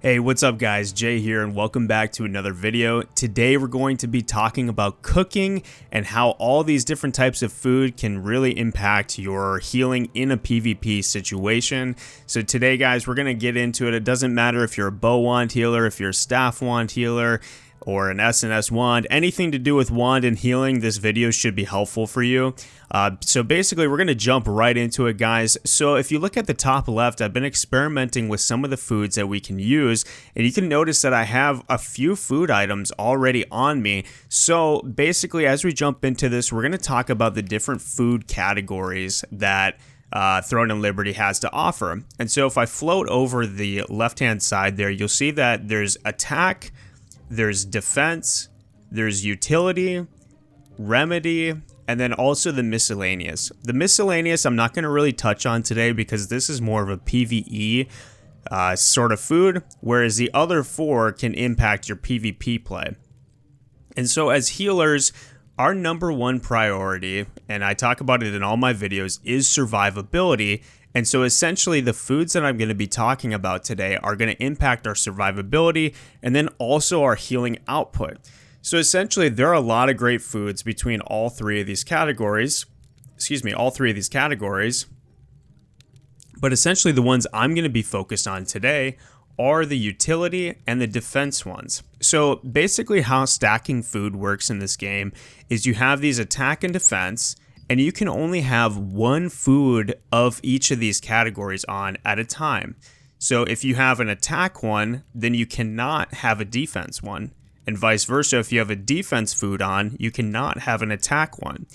Hey, what's up guys? Jay here and welcome back to another video. Today we're going to be talking about cooking and how all these different types of food can really impact your healing in a PvP situation. So today guys, we're going to get into it. It doesn't matter if you're a bow wand healer, if you're a staff wand healer, or an SNS wand, anything to do with wand and healing, this video should be helpful for you. So basically, we're going to jump right into it, guys. So if you look at the top left, I've been experimenting with some of the foods that we can use, and you can notice that I have a few food items already on me. So basically, as we jump into this, we're going to talk about the different food categories that Throne and Liberty has to offer. And so if I float over the left-hand side there, you'll see that there's attack, there's defense, there's utility, remedy, and then also the miscellaneous. The miscellaneous I'm not going to really touch on today because this is more of a PvE sort of food, whereas the other four can impact your PvP play. And so as healers, our number one priority, and I talk about it in all my videos, is survivability. And so essentially the foods that I'm going to be talking about today are going to impact our survivability and then also our healing output. So essentially there are a lot of great foods between all three of these categories. But essentially the ones I'm going to be focused on today are the utility and the defense ones. So basically how stacking food works in this game is you have these attack and defense, and you can only have one food of each of these categories on at a time. So if you have an attack one, then you cannot have a defense one. And vice versa, if you have a defense food on, you cannot have an attack one.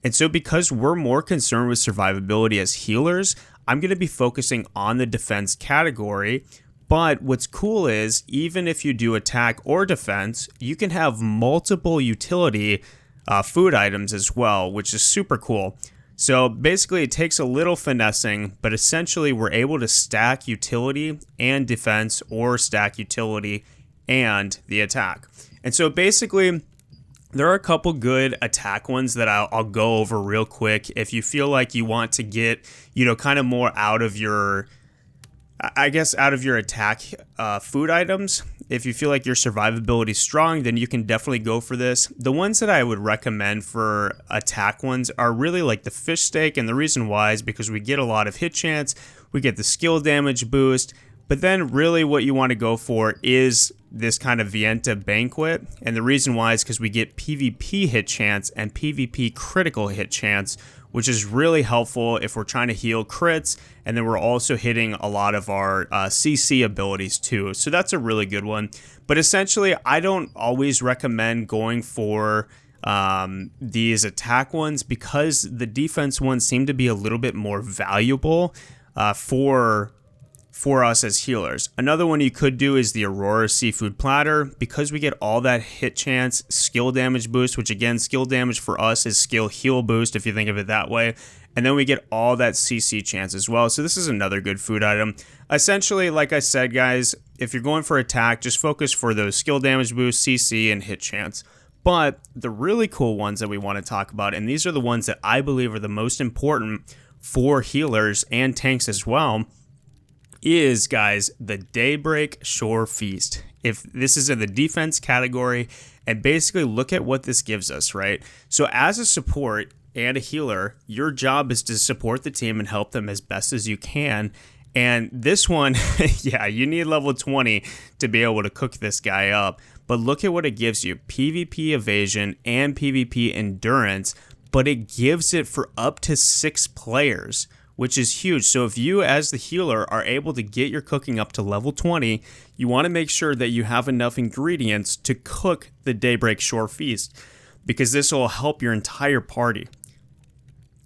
And so because we're more concerned with survivability as healers, I'm going to be focusing on the defense category. But what's cool is, even if you do attack or defense, you can have multiple utility food items as well, which is super cool. So basically it takes a little finessing, but essentially we're able to stack utility and defense or stack utility and the attack. And so basically there are a couple good attack ones that I'll go over real quick. If you feel like you want to get, kind of more out of your, out of your attack food items. If you feel like your survivability is strong, then you can definitely go for this. The ones that I would recommend for attack ones are really like the fish steak, and the reason why is because we get a lot of hit chance, we get the skill damage boost, but then really what you want to go for is this kind of Vienta banquet, and the reason why is because we get PvP hit chance and PvP critical hit chance, which is really helpful if we're trying to heal crits, and then we're also hitting a lot of our CC abilities too. So that's a really good one. But essentially, I don't always recommend going for these attack ones because the defense ones seem to be a little bit more valuable for us as healers. Another one you could do is the Aurora Seafood Platter, because we get all that hit chance, skill damage boost, which again, skill damage for us is skill heal boost if you think of it that way. And then we get all that CC chance as well. So this is another good food item. Essentially, like I said, guys, if you're going for attack, just focus for those skill damage boost, CC, and hit chance. But the really cool ones that we want to talk about, and these are the ones that I believe are the most important for healers and tanks as well, is, guys, the Daybreak Shore Feast. If this is in the defense category, and basically look at what this gives us, right? So as a support and a healer, your job is to support the team and help them as best as you can. And this one, yeah, you need level 20 to be able to cook this guy up. But look at what it gives you: PvP evasion and PvP endurance, but it gives it for up to 6 players, which is huge. So if you as the healer are able to get your cooking up to level 20, you want to make sure that you have enough ingredients to cook the Daybreak Shore Feast, because this will help your entire party,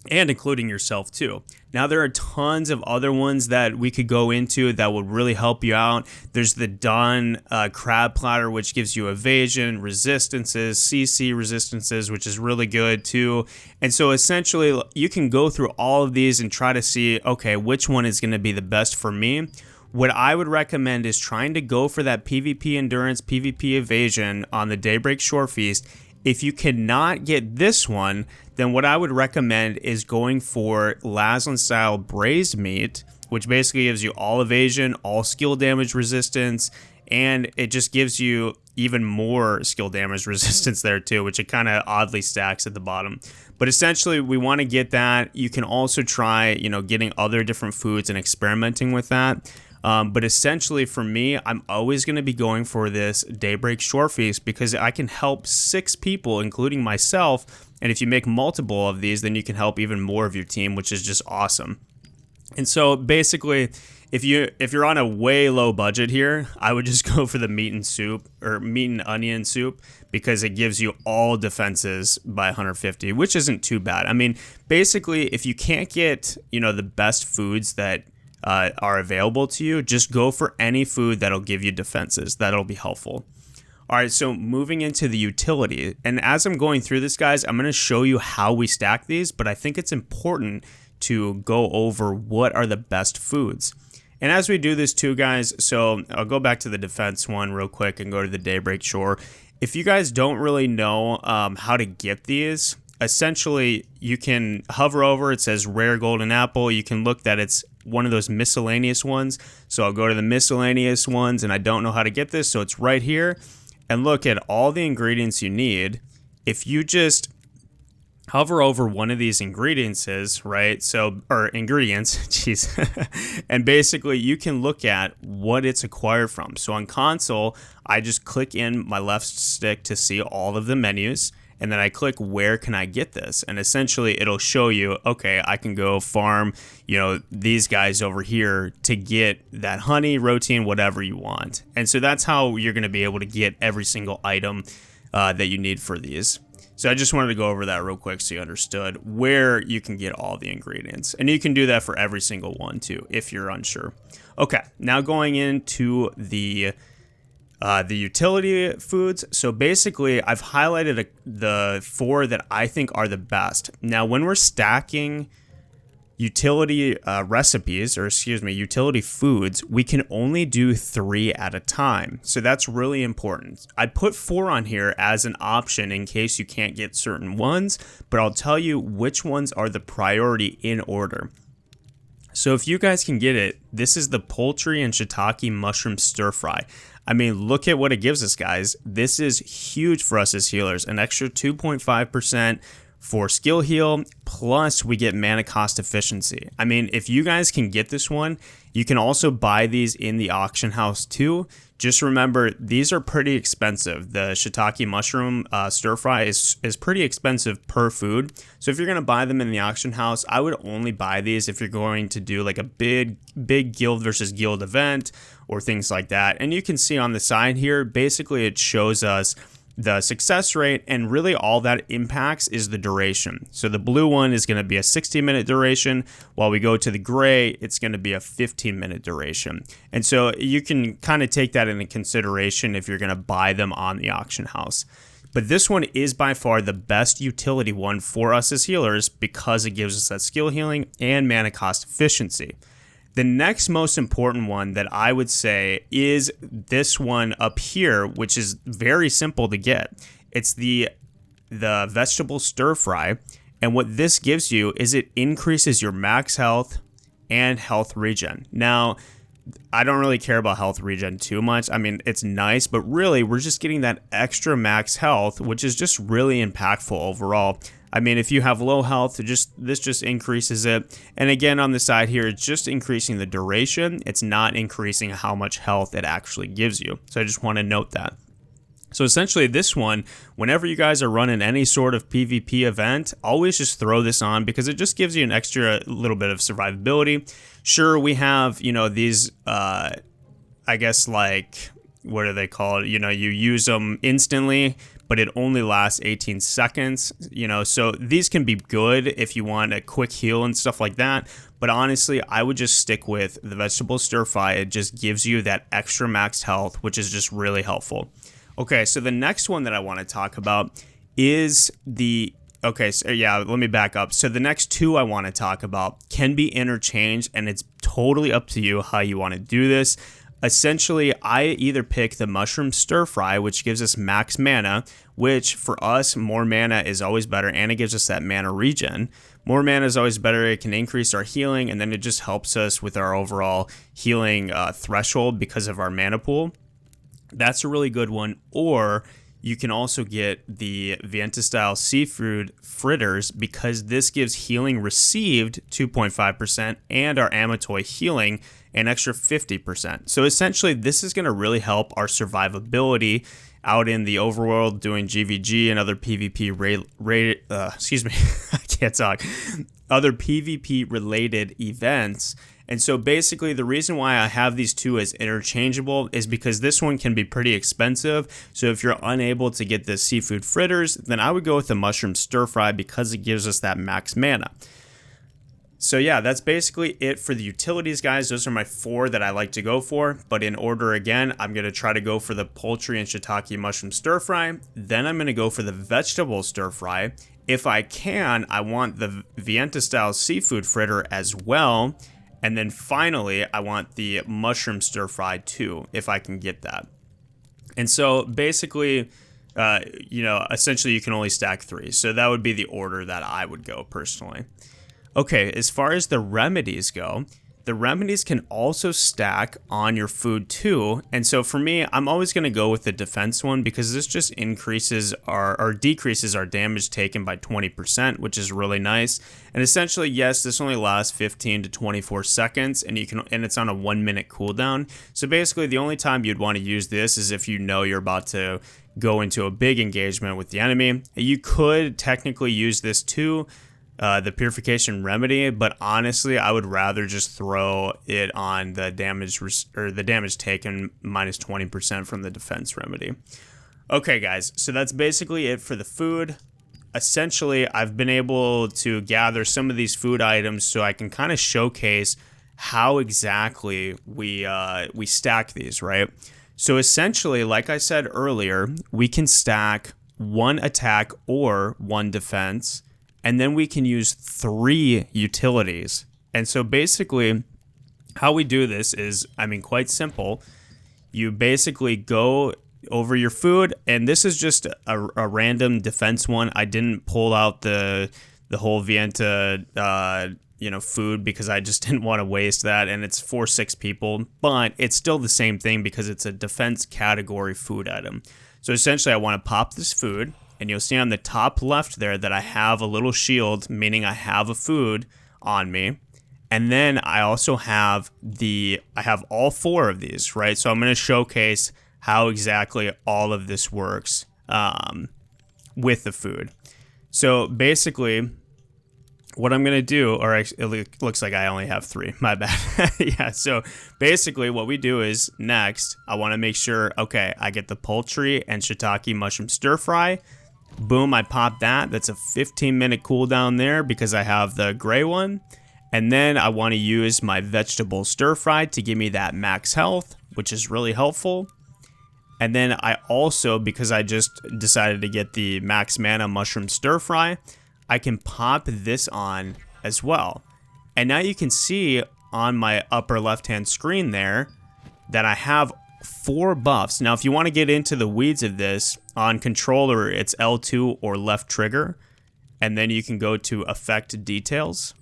and including yourself too. Now there are tons of other ones that we could go into that would really help you out. There's the Dawn Crab Platter, which gives you evasion, resistances, CC resistances, which is really good too. And so essentially you can go through all of these and try to see, okay, which one is going to be the best for me. What I would recommend is trying to go for that PvP endurance, PvP evasion on the Daybreak Shore Feast. If you cannot get this one, then what I would recommend is going for Laslan style braised meat, which basically gives you all evasion, all skill damage resistance, and it just gives you even more skill damage resistance there too, which it kind of oddly stacks at the bottom. But essentially, we want to get that. You can also try, getting other different foods and experimenting with that. But essentially, for me, I'm always going to be going for this Daybreak Short Feast because I can help 6 people, including myself. And if you make multiple of these, then you can help even more of your team, which is just awesome. And so basically, if you're on a way low budget here, I would just go for the meat and onion soup because it gives you all defenses by 150, which isn't too bad. I mean, basically, if you can't get, the best foods that are available to you, just go for any food that'll give you defenses. That'll be helpful. All right, so moving into the utility. And as I'm going through this, guys, I'm going to show you how we stack these, but I think it's important to go over what are the best foods. And as we do this too, guys, so I'll go back to the defense one real quick and go to the Daybreak Shore. If you guys don't really know how to get these, essentially you can hover over, it says rare golden apple. You can look that it's one of those miscellaneous ones. So I'll go to the miscellaneous ones and I don't know how to get this. So it's right here and look at all the ingredients you need. If you just hover over one of these ingredients, right? Or ingredients, jeez. And basically you can look at what it's acquired from. So on console, I just click in my left stick to see all of the menus. And then I click, where can I get this? And essentially it'll show you, okay, I can go farm, these guys over here to get that honey, routine, whatever you want. And so that's how you're going to be able to get every single item that you need for these. So I just wanted to go over that real quick so you understood where you can get all the ingredients. And you can do that for every single one too, if you're unsure. Okay, now going into the utility foods. So basically, I've highlighted the 4 that I think are the best. Now, when we're stacking utility utility foods, we can only do 3 at a time. So that's really important. I put 4 on here as an option in case you can't get certain ones, but I'll tell you which ones are the priority in order. So if you guys can get it, this is the poultry and shiitake mushroom stir fry. I mean, look at what it gives us, guys. This is huge for us as healers. An extra 2.5% for skill heal, plus we get mana cost efficiency. I mean, if you guys can get this one, you can also buy these in the auction house too. Just remember, these are pretty expensive. The shiitake mushroom stir fry is pretty expensive per food. So if you're going to buy them in the auction house, I would only buy these if you're going to do like a big guild versus guild event or things like that. And you can see on the side here, basically it shows us the success rate, and really all that impacts is the duration. So the blue one is going to be a 60-minute duration, while we go to the gray, it's going to be a 15-minute duration. And so you can kind of take that into consideration if you're going to buy them on the auction house. But this one is by far the best utility one for us as healers because it gives us that skill healing and mana cost efficiency. The next most important one that I would say is this one up here, which is very simple to get. It's the vegetable stir fry. And what this gives you is it increases your max health and health regen. Now, I don't really care about health regen too much. I mean, it's nice, but really we're just getting that extra max health, which is just really impactful overall. I mean, if you have low health, this just increases it. And again, on the side here, it's just increasing the duration. It's not increasing how much health it actually gives you. So I just want to note that. So essentially this one, whenever you guys are running any sort of PvP event, always just throw this on because it just gives you an extra little bit of survivability. Sure, we have, these, I guess like, what are they called? You use them instantly, but it only lasts 18 seconds, so these can be good if you want a quick heal and stuff like that. But honestly, I would just stick with the vegetable stir fry. It just gives you that extra max health, which is just really helpful. Okay, so the next one that I want to talk about is let me back up. So the next 2 I want to talk about can be interchanged, and it's totally up to you how you want to do this. Essentially, I either pick the mushroom stir fry, which gives us max mana, which for us, more mana is always better, and it gives us that mana regen. More mana is always better. It can increase our healing, and then it just helps us with our overall healing threshold because of our mana pool. That's a really good one. Or you can also get the Vienta style seafood fritters, because this gives healing received 2.5% and our Amatoi healing an extra 50%. So essentially, this is going to really help our survivability out in the overworld doing GVG and other PvP excuse me, I can't talk. Other PvP related events. And so basically the reason why I have these two as interchangeable is because this one can be pretty expensive. So if you're unable to get the seafood fritters, then I would go with the mushroom stir fry because it gives us that max mana. So yeah, that's basically it for the utilities, guys. Those are my 4 that I like to go for. But in order again, I'm going to try to go for the poultry and shiitake mushroom stir fry. Then I'm going to go for the vegetable stir fry. If I can, I want the Vienta style seafood fritter as well. And then finally, I want the mushroom stir fry too, if I can get that. And so basically, essentially you can only stack 3. So that would be the order that I would go personally. Okay, as far as the remedies go, the remedies can also stack on your food too. And so for me, I'm always going to go with the defense one because this just increases or decreases our damage taken by 20%, which is really nice. And essentially, yes, this only lasts 15 to 24 seconds and it's on a 1-minute cooldown. So basically the only time you'd want to use this is if you know you're about to go into a big engagement with the enemy. You could technically use this too. The purification remedy, but honestly, I would rather just throw it on the damage the damage taken minus 20% from the defense remedy. Okay, guys, so that's basically it for the food. Essentially, I've been able to gather some of these food items so I can kind of showcase how exactly we stack these, right? So essentially, like I said earlier, we can stack 1 attack or 1 defense. And then we can use 3 utilities. And so basically how we do this is, quite simple. You basically go over your food, and this is just a random defense one. I didn't pull out the whole Vienta food because I just didn't want to waste that, and it's for 6 people, but it's still the same thing because it's a defense category food item. So essentially I want to pop this food. And you'll see on the top left there that I have a little shield, meaning I have a food on me. And then I also have all 4 of these, right? So I'm going to showcase how exactly all of this works with the food. So basically, what I'm going to do, or it looks like I only have 3, my bad. Yeah, so basically what we do is next, I want to make sure, okay, I get the poultry and shiitake mushroom stir fry. Boom, I pop that. That's a 15-minute cooldown there because I have the gray one. And then I want to use my vegetable stir fry to give me that max health, which is really helpful. And then I also, because I just decided to get the max mana mushroom stir fry, I can pop this on as well. And now you can see on my upper left-hand screen there that I have 4 buffs. Now, if you want to get into the weeds of this, on controller, it's L2 or left trigger. And then you can go to effect details.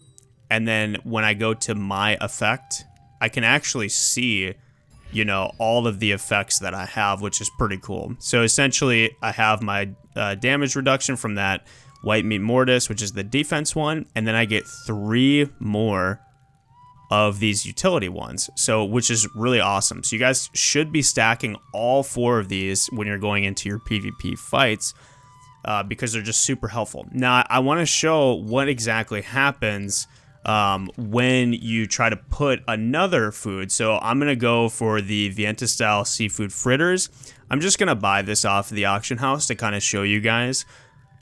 And then when I go to my effect, I can actually see, all of the effects that I have, which is pretty cool. So essentially, I have my damage reduction from that white meat mortis, which is the defense one. And then I get 3 more of these utility ones, which is really awesome. So you guys should be stacking all 4 of these when you're going into your PvP fights because they're just super helpful. Now, I want to show what exactly happens when you try to put another food. So I'm going to go for the Vienta style seafood fritters. I'm just going to buy this off of the auction house to kind of show you guys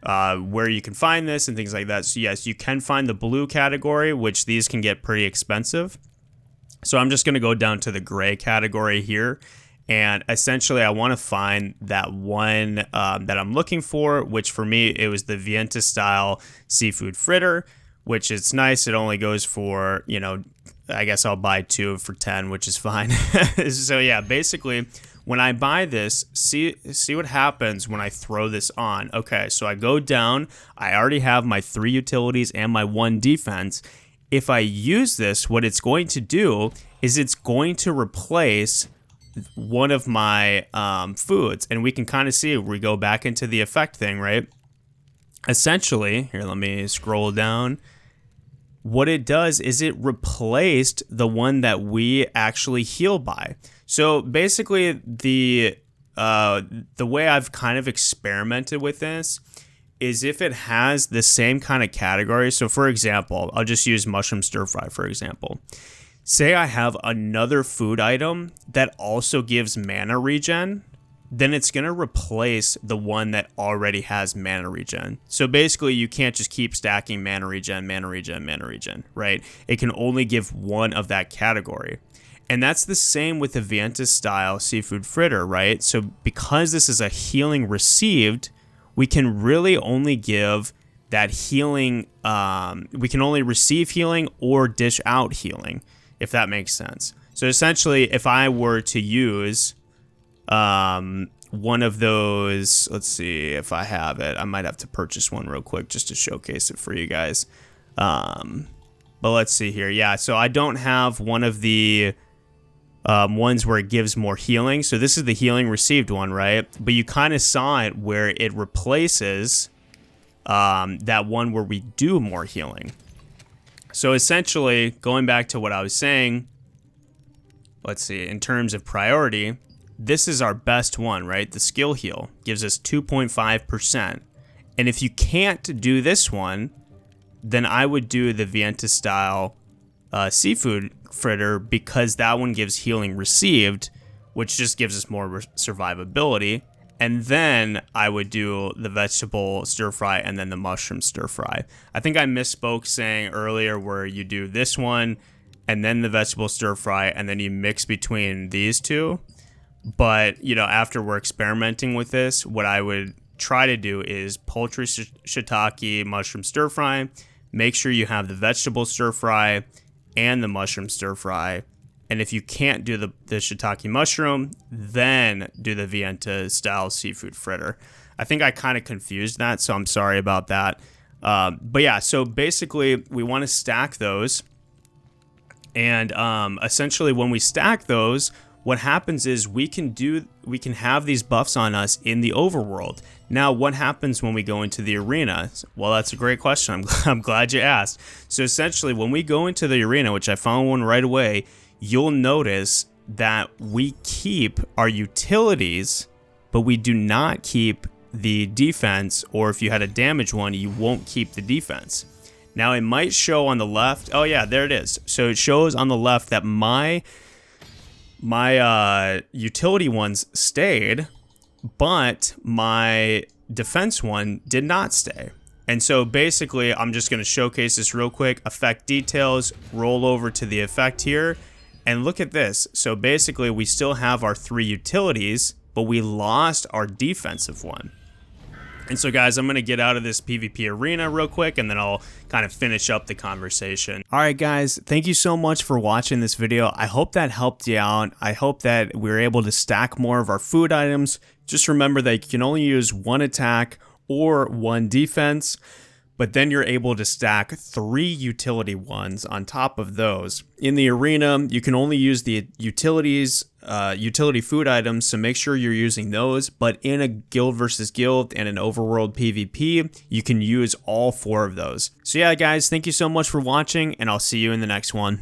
where you can find this and things like that. So yes, you can find the blue category, which these can get pretty expensive. So I'm just going to go down to the gray category here. And essentially, I want to find that one that I'm looking for, which for me, it was the Vienta style seafood fritter, which is nice. It only goes for, I guess I'll buy 2 for 10, which is fine. So yeah, basically, when I buy this, see what happens when I throw this on. Okay, so I go down. I already have my 3 utilities and my 1 defense. If I use this, what it's going to do is it's going to replace one of my foods. And we can kind of see, we go back into the effect thing, right? Essentially, here, let me scroll down. What it does is it replaced the one that we actually heal by. So basically, the way I've kind of experimented with this is if it has the same kind of category. So for example, I'll just use mushroom stir fry for example. Say I have another food item that also gives mana regen, then it's going to replace the one that already has mana regen. So basically, you can't just keep stacking mana regen, right? It can only give one of that category. And that's the same with the Vienta style seafood fritter, right? So because this is a healing received, we can really only give that healing, we can only receive healing or dish out healing, if that makes sense. So essentially, if I were to use one of those, let's see if I have it. I might have to purchase one real quick just to showcase it for you guys. But let's see here. Yeah, so I don't have one of the ones where it gives more healing. So this is the healing received one, right? But you kind of saw it where it replaces that one where we do more healing. So essentially, going back to what I was saying, let's see, in terms of priority, this is our best one, right? The skill heal gives us 2.5%. And if you can't do this one, then I would do the Vienta style seafood fritter, because that one gives healing received, which just gives us more survivability. And then I would do the vegetable stir fry and then the mushroom stir fry. I think I misspoke saying earlier where you do this one and then the vegetable stir fry and then you mix between these two. But, you know, after we're experimenting with this, what I would try to do is poultry shiitake mushroom stir fry. Make sure you have the vegetable stir fry and the mushroom stir fry. And if you can't do the shiitake mushroom, then do the Vienta style seafood fritter. I think I kind of confused that, so I'm sorry about that. But yeah, so basically we want to stack those. And essentially when we stack those, what happens is we can have these buffs on us in the overworld. Now, what happens when we go into the arena? Well, that's a great question. I'm glad you asked. So essentially, when we go into the arena, which I found one right away, you'll notice that we keep our utilities, but we do not keep the defense, or if you had a damage one, you won't keep the defense. Now, it might show on the left. Oh yeah, there it is. So it shows on the left that my utility ones stayed, but my defense one did not stay. And so basically, I'm just going to showcase this real quick. Effect details, roll over to the effect here, and look at this. So basically, we still have our 3 utilities, but we lost our defensive one. And so guys, I'm going to get out of this PvP arena real quick, and then I'll kind of finish up the conversation. All right, guys, thank you so much for watching this video. I hope that helped you out. I hope that we were able to stack more of our food items. Just remember that you can only use 1 attack or 1 defense, but then you're able to stack 3 utility ones on top of those. In the arena, you can only use the utilities, utility food items, so make sure you're using those. But in a guild versus guild and an overworld PvP, you can use all 4 of those. So yeah, guys, thank you so much for watching, and I'll see you in the next one.